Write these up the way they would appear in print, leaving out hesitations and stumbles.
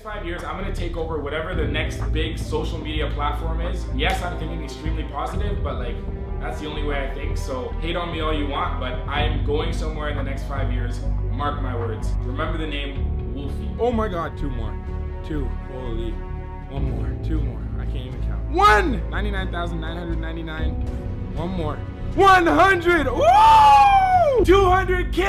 5 years, I'm gonna take over whatever the next big social media platform is. Yes, I'm thinking extremely positive, but like, that's the only way I think. So hate on me all you want, but I'm going somewhere in the next 5 years. Mark my words. Remember the name Wolfie. Oh my God, 2 more. 2, holy. 1 more, 2 more. I can't even count. 1! 99,999. 1 more. 100! Woo! 200K!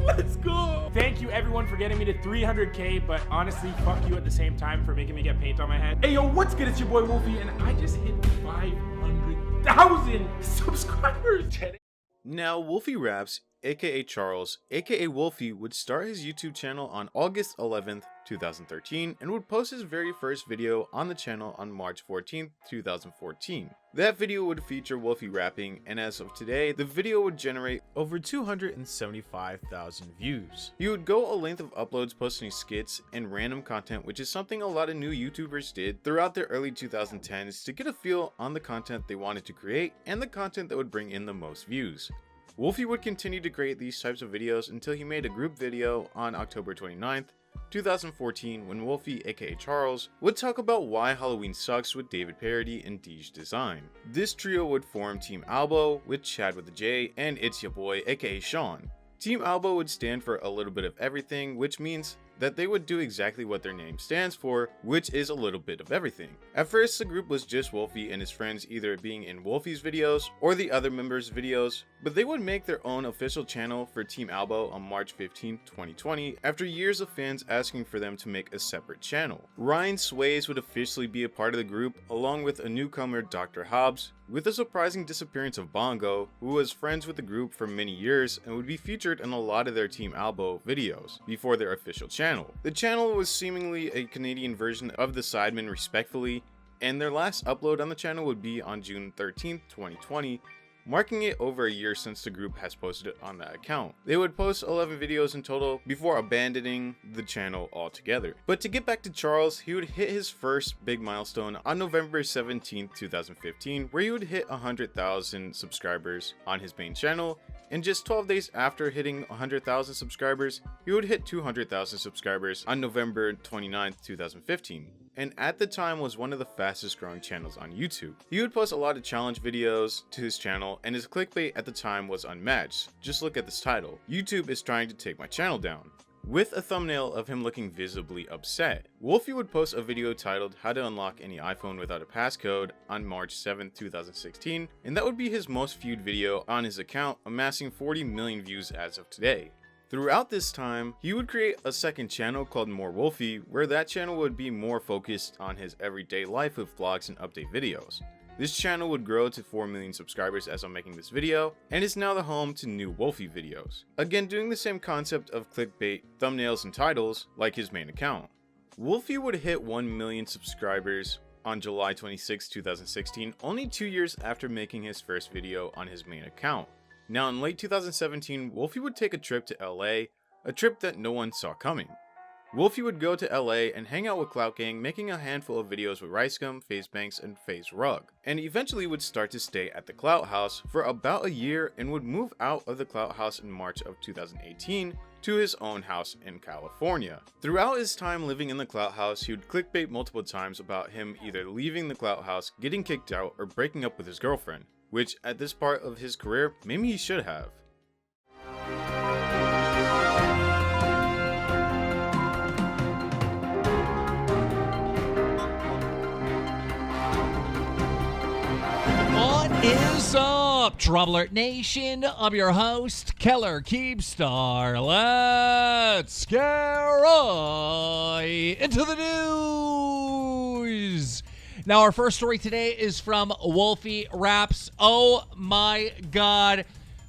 Let's go! Thank you everyone for getting me to 300K, but honestly, fuck you at the same time for making me get paint on my head. Hey yo, what's good? It's your boy Wolfie, and I just hit 500,000 subscribers today. Now, WolfieRaps, aka Charles, aka Wolfie, would start his YouTube channel on August 11th, 2013, and would post his very first video on the channel on March 14th, 2014. That video would feature Wolfie rapping, and as of today, the video would generate over 275,000 views. He would go a length of uploads posting skits and random content, which is something a lot of new YouTubers did throughout the early 2010s to get a feel on the content they wanted to create and the content that would bring in the most views. Wolfie would continue to create these types of videos until he made a group video on October 29th, 2014, when Wolfie, aka Charles, would talk about why Halloween sucks with David Parody and Deej Design. This trio would form Team Albo with Chad with a J and It's Ya Boy, aka Sean. Team Albo would stand for a little bit of everything, which means that they would do exactly what their name stands for, which is a little bit of everything. At first, the group was just Wolfie and his friends either being in Wolfie's videos or the other members' videos, but they would make their own official channel for Team Albo on March 15, 2020, after years of fans asking for them to make a separate channel. Ryan Sways would officially be a part of the group, along with a newcomer Dr. Hobbs, with the surprising disappearance of Bongo, who was friends with the group for many years and would be featured in a lot of their Team Albo videos before their official channel. The channel was seemingly a Canadian version of the Sidemen Respectfully, and their last upload on the channel would be on June 13th, 2020, marking it over a year since the group has posted it on that account. They would post 11 videos in total before abandoning the channel altogether. But to get back to Charles, he would hit his first big milestone on November 17, 2015, where he would hit 100,000 subscribers on his main channel, and just 12 days after hitting 100,000 subscribers, he would hit 200,000 subscribers on November 29, 2015. And at the time was one of the fastest growing channels on YouTube. He would post a lot of challenge videos to his channel, and his clickbait at the time was unmatched. Just look at this title: YouTube is trying to take my channel down, with a thumbnail of him looking visibly upset. Wolfie would post a video titled How to Unlock Any iPhone Without a Passcode on March 7, 2016, and that would be his most viewed video on his account, amassing 40 million views as of today. Throughout this time, he would create a second channel called More Wolfie, where that channel would be more focused on his everyday life with vlogs and update videos. This channel would grow to 4 million subscribers as I'm making this video, and is now the home to new Wolfie videos. Again, doing the same concept of clickbait, thumbnails, and titles like his main account. Wolfie would hit 1 million subscribers on July 26, 2016, only 2 years after making his first video on his main account. Now, in late 2017, Wolfie would take a trip to LA, a trip that no one saw coming. Wolfie would go to LA and hang out with Clout Gang, making a handful of videos with Ricegum, FaZe Banks, and FaZe Rug, and eventually would start to stay at the Clout House for about a year and would move out of the Clout House in March of 2018 to his own house in California. Throughout his time living in the Clout House, he would clickbait multiple times about him either leaving the Clout House, getting kicked out, or breaking up with his girlfriend, which at this part of his career, maybe he should have. What is up, Trouble Alert Nation? I'm your host, Keller Keepstar. Let's get right into the news. Now, our first story today is from WolfieRaps. Oh my God,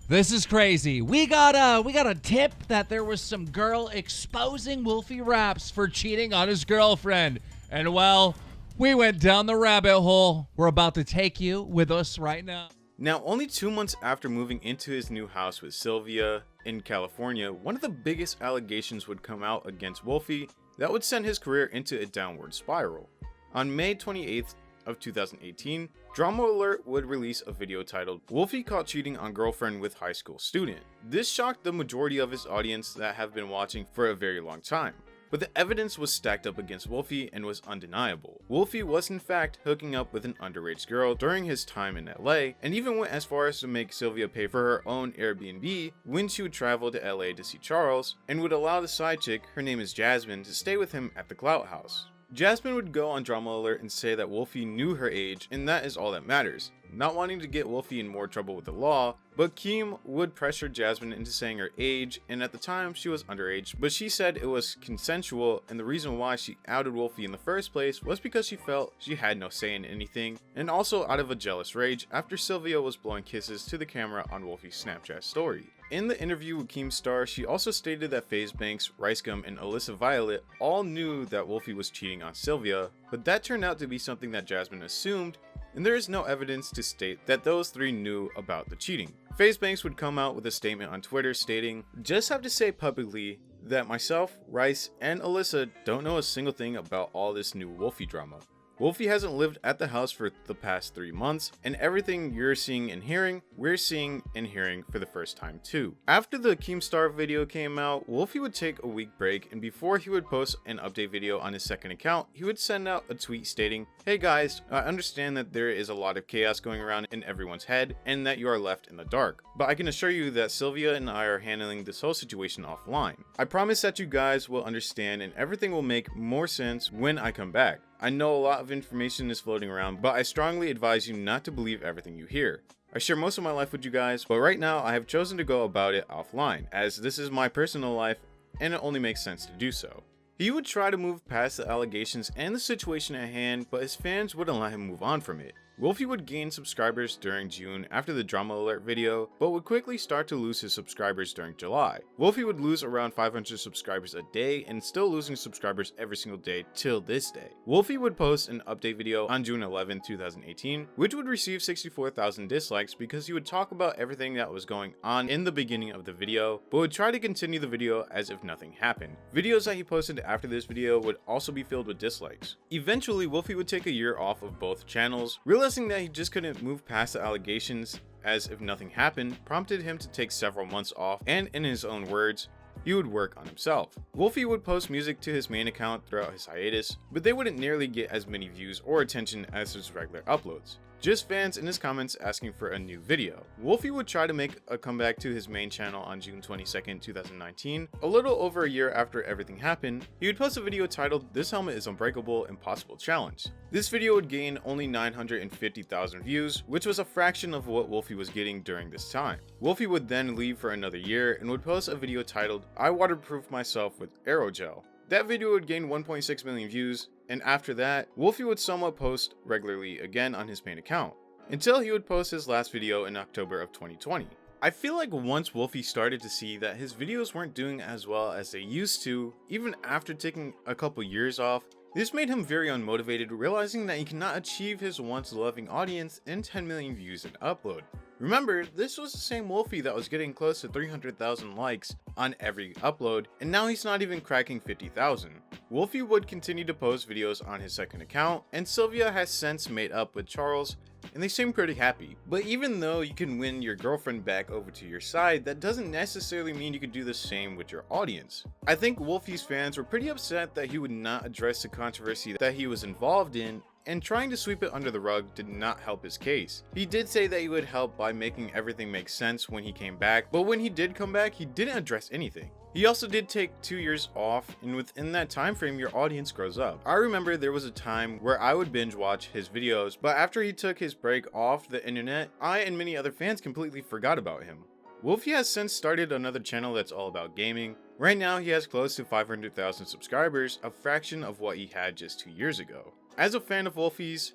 this is crazy. We got a tip that there was some girl exposing WolfieRaps for cheating on his girlfriend, and well, we went down the rabbit hole. We're about to take you with us right now. Now, only 2 months after moving into his new house with Sylvia in California, one of the biggest allegations would come out against Wolfie that would send his career into a downward spiral. On May 28th, of 2018, Drama Alert would release a video titled "Wolfie Caught Cheating on Girlfriend with High School Student." This shocked the majority of his audience that have been watching for a very long time. But the evidence was stacked up against Wolfie and was undeniable. Wolfie was in fact hooking up with an underage girl during his time in LA, and even went as far as to make Sylvia pay for her own Airbnb when she would travel to LA to see Charles, and would allow the side chick, her name is Jasmine, to stay with him at the Clout house. Jasmine would go on Drama Alert and say that Wolfie knew her age, and that is all that matters, not wanting to get Wolfie in more trouble with the law. But Keem would pressure Jasmine into saying her age, and at the time she was underage, but she said it was consensual, and the reason why she outed Wolfie in the first place was because she felt she had no say in anything, and also out of a jealous rage after Sylvia was blowing kisses to the camera on Wolfie's Snapchat story. In the interview with Keemstar, she also stated that FaZe Banks, Ricegum, and Alyssa Violet all knew that Wolfie was cheating on Sylvia, but that turned out to be something that Jasmine assumed, and there is no evidence to state that those three knew about the cheating. FaZe Banks would come out with a statement on Twitter stating, "Just have to say publicly that myself, Rice, and Alyssa don't know a single thing about all this new Wolfie drama. Wolfie hasn't lived at the house for the past 3 months, and everything you're seeing and hearing, we're seeing and hearing for the first time too." After the Keemstar video came out, Wolfie would take a week break, and before he would post an update video on his second account, he would send out a tweet stating, "Hey guys, I understand that there is a lot of chaos going around in everyone's head, and that you are left in the dark, but I can assure you that Sylvia and I are handling this whole situation offline. I promise that you guys will understand and everything will make more sense when I come back. I know a lot of information is floating around, but I strongly advise you not to believe everything you hear. I share most of my life with you guys, but right now I have chosen to go about it offline, as this is my personal life and it only makes sense to do so." He would try to move past the allegations and the situation at hand, but his fans wouldn't let him move on from it. Wolfie would gain subscribers during June after the Drama Alert video, but would quickly start to lose his subscribers during July. Wolfie would lose around 500 subscribers a day and still losing subscribers every single day till this day. Wolfie would post an update video on June 11, 2018, which would receive 64,000 dislikes because he would talk about everything that was going on in the beginning of the video, but would try to continue the video as if nothing happened. Videos that he posted after this video would also be filled with dislikes. Eventually, Wolfie would take a year off of both channels, realizing that he just couldn't move past the allegations as if nothing happened prompted him to take several months off, and in his own words, he would work on himself. Wolfie would post music to his main account throughout his hiatus, but they wouldn't nearly get as many views or attention as his regular uploads. Just fans in his comments asking for a new video. Wolfie would try to make a comeback to his main channel on June 22nd, 2019. A little over a year after everything happened, he would post a video titled "This Helmet is Unbreakable, Impossible Challenge." This video would gain only 950,000 views, which was a fraction of what Wolfie was getting during this time. Wolfie would then leave for another year and would post a video titled "I Waterproof Myself with Aerogel." That video would gain 1.6 million views, and after that, Wolfie would somewhat post regularly again on his main account, until he would post his last video in October of 2020. I feel like once Wolfie started to see that his videos weren't doing as well as they used to, even after taking a couple years off, this made him very unmotivated, realizing that he cannot achieve his once loving audience and 10 million views and upload. Remember, this was the same Wolfie that was getting close to 300,000 likes on every upload, and now he's not even cracking 50,000. Wolfie would continue to post videos on his second account, and Sylvia has since made up with Charles, and they seem pretty happy. But even though you can win your girlfriend back over to your side, that doesn't necessarily mean you could do the same with your audience. I think Wolfie's fans were pretty upset that he would not address the controversy that he was involved in, and trying to sweep it under the rug did not help his case. He did say that he would help by making everything make sense when he came back, but when he did come back, he didn't address anything. He also did take 2 years off, and within that time frame, your audience grows up. I remember there was a time where I would binge watch his videos, but after he took his break off the internet, I and many other fans completely forgot about him. Wolfie has since started another channel that's all about gaming. Right now, he has close to 500,000 subscribers, a fraction of what he had just 2 years ago. As a fan of Wolfie's,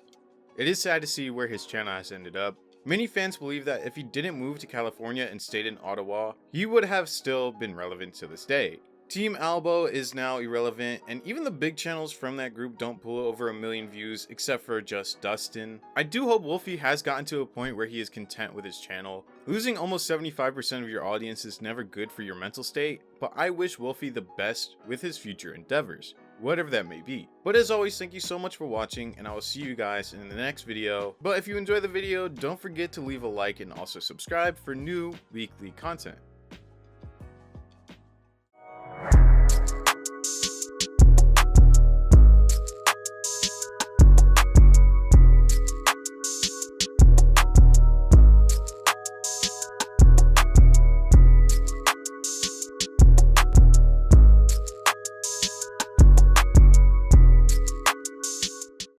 it is sad to see where his channel has ended up. Many fans believe that if he didn't move to California and stayed in Ottawa, he would have still been relevant to this day. Team Albo is now irrelevant, and even the big channels from that group don't pull over 1 million views except for just Dustin. I do hope Wolfie has gotten to a point where he is content with his channel. Losing almost 75% of your audience is never good for your mental state, but I wish Wolfie the best with his future endeavors. whatever that may be. But as always, thank you so much for watching, and I will see you guys in the next video. But if you enjoyed the video, don't forget to leave a like and also subscribe for new weekly content.